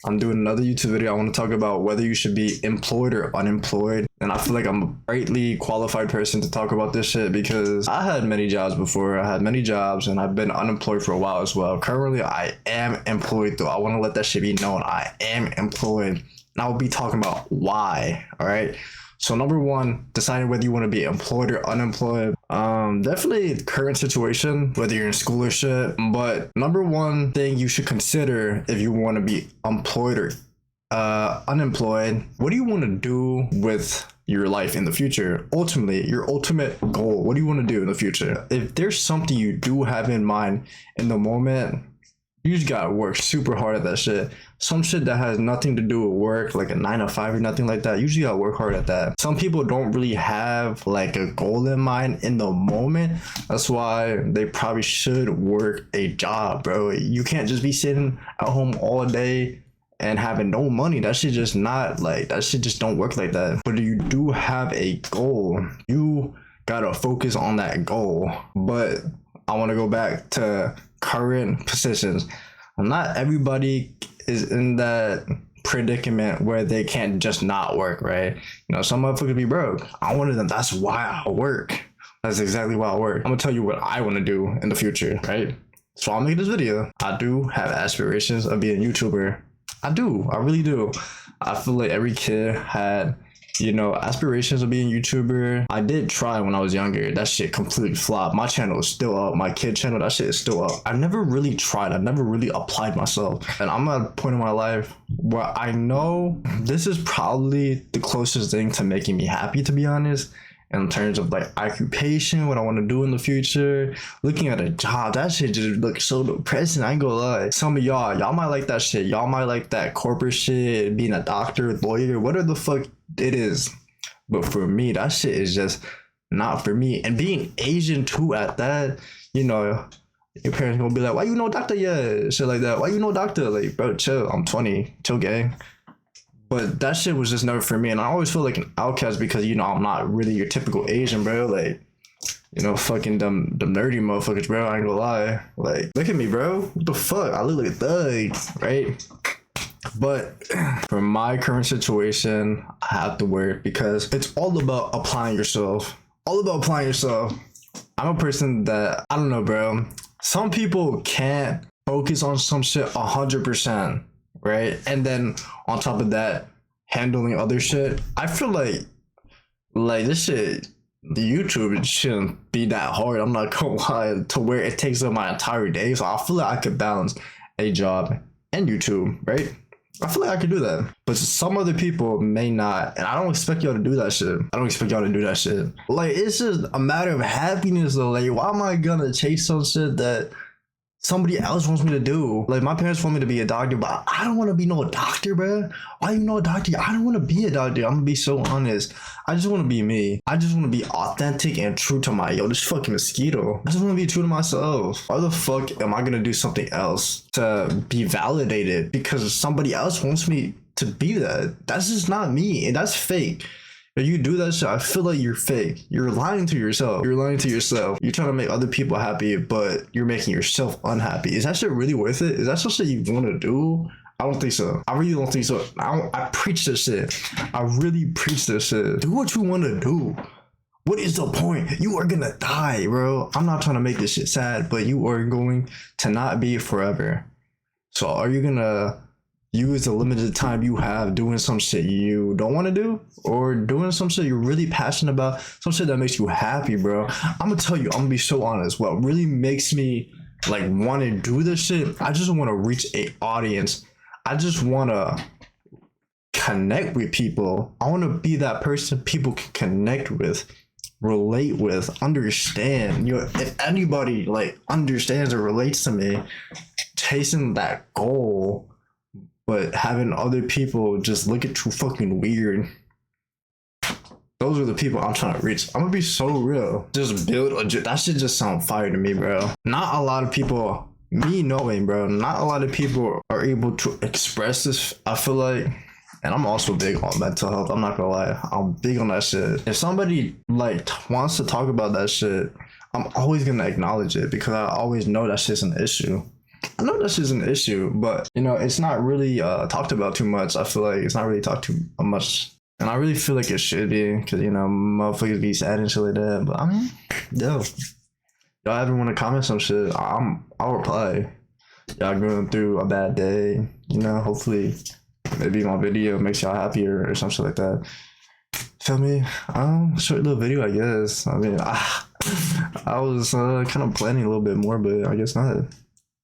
I'm doing another YouTube video. I want to talk about whether you should be employed or unemployed. And I feel like I'm a greatly qualified person to talk about this shit because I had many jobs before. I had many jobs and I've been unemployed for a while as well. Currently, I am employed though. I want to let that shit be known. I am employed. And I'll be talking about why, all right? So number one, deciding whether you want to be employed or unemployed. Definitely current situation, whether you're in school or shit. But number one thing you should consider if you want to be employed or unemployed, what do you want to do with your life in the future? Ultimately, your ultimate goal. What do you want to do in the future? If there's something you do have in mind in the moment, you just gotta work super hard at that shit. Some shit that has nothing to do with work, like a 9 to 5 or nothing like that, you usually gotta work hard at that. Some people don't really have like a goal in mind in the moment. That's why they probably should work a job, bro. You can't just be sitting at home all day and having no money. That shit just not like, that shit just don't work like that. But you do have a goal. You gotta focus on that goal. But I wanna go back to current positions. Not everybody is in that predicament where they can't just not work, right? You know, some motherfuckers be broke. I wanted them. That's why I work. That's exactly why I work. I'm gonna tell you what I want to do in the future, right? So I'll make this video. I do have aspirations of being a YouTuber. I do. I really do. I feel like every kid had, you know, aspirations of being a YouTuber. I did try when I was younger. That shit completely flopped. My channel is still up. My kid channel, that shit is still up. I never really tried. I never really applied myself. And I'm at a point in my life where I know this is probably the closest thing to making me happy, to be honest. In terms of like occupation, what I want to do in the future, looking at a job, that shit just looks so depressing. I ain't gonna lie. Some of y'all might like that shit. Y'all might like that corporate shit, being a doctor, lawyer, whatever the fuck it is. But for me, that shit is just not for me. And being Asian too at that, you know, your parents gonna be like, why you no doctor yet? Shit like that. Why you no doctor? Like, bro, chill. I'm 20. Chill, gang. But that shit was just never for me. And I always feel like an outcast because, you know, I'm not really your typical Asian, bro. Like, you know, fucking them nerdy motherfuckers, bro. I ain't gonna lie. Like, look at me, bro. What the fuck? I look like a thug, right? But for my current situation, I have to work because it's all about applying yourself. All about applying yourself. I'm a person that, I don't know, bro. Some people can't focus on some shit 100%. Right? And then on top of that, handling other shit. I feel like this shit, the YouTube, it shouldn't be that hard. I'm not gonna lie, to where it takes up my entire day. So I feel like I could balance a job and YouTube, right? I feel like I could do that. But some other people may not. And I don't expect y'all to do that shit. I don't expect y'all to do that shit. Like, it's just a matter of happiness though. Like, why am I gonna chase some shit that somebody else wants me to do? Like, my parents want me to be a doctor, but I don't want to be no doctor, bro. Why you no doctor? I don't want to be a doctor. I'm gonna be so honest. I just want to be me. I just want to be authentic and true to this fucking mosquito. I just want to be true to myself. Why the fuck am I gonna do something else to be validated because somebody else wants me to be that? That's just not me, and that's fake. If you do that shit, I feel like you're fake. You're lying to yourself. You're lying to yourself. You're trying to make other people happy, but you're making yourself unhappy. Is that shit really worth it? Is that something you want to do? I don't think so. I really don't think so. I preach this shit. I really preach this shit. Do what you want to do. What is the point? You are gonna die, bro. I'm not trying to make this shit sad, but you are going to not be forever. So are you gonna use the limited time you have doing some shit you don't want to do, or doing some shit you're really passionate about, some shit that makes you happy, bro? I'm gonna tell you, I'm gonna be so honest. What really makes me like want to do this shit, I just want to reach a audience. I just want to connect with people. I want to be that person people can connect with, relate with, understand. You know, if anybody like understands or relates to me, chasing that goal, but having other people just look at you fucking weird. Those are the people I'm trying to reach. I'm gonna be so real. Just that shit just sound fire to me, bro. Not a lot of people, me knowing, bro, not a lot of people are able to express this, I feel like. And I'm also big on mental health. I'm not gonna lie. I'm big on that shit. If somebody like wants to talk about that shit, I'm always gonna acknowledge it because I always know that shit's an issue. I know that's just an issue, but you know, it's not really talked about too much. I feel like it's not really talked too much, and I really feel like it should be, because you know, motherfuckers be sad and shit like that. But I mean, yo, y'all ever want to comment some shit? I'll reply. Y'all going through a bad day, you know, hopefully maybe my video makes y'all happier or some shit like that. Feel me? Short little video, I guess. I mean, I was kind of planning a little bit more, but I guess not.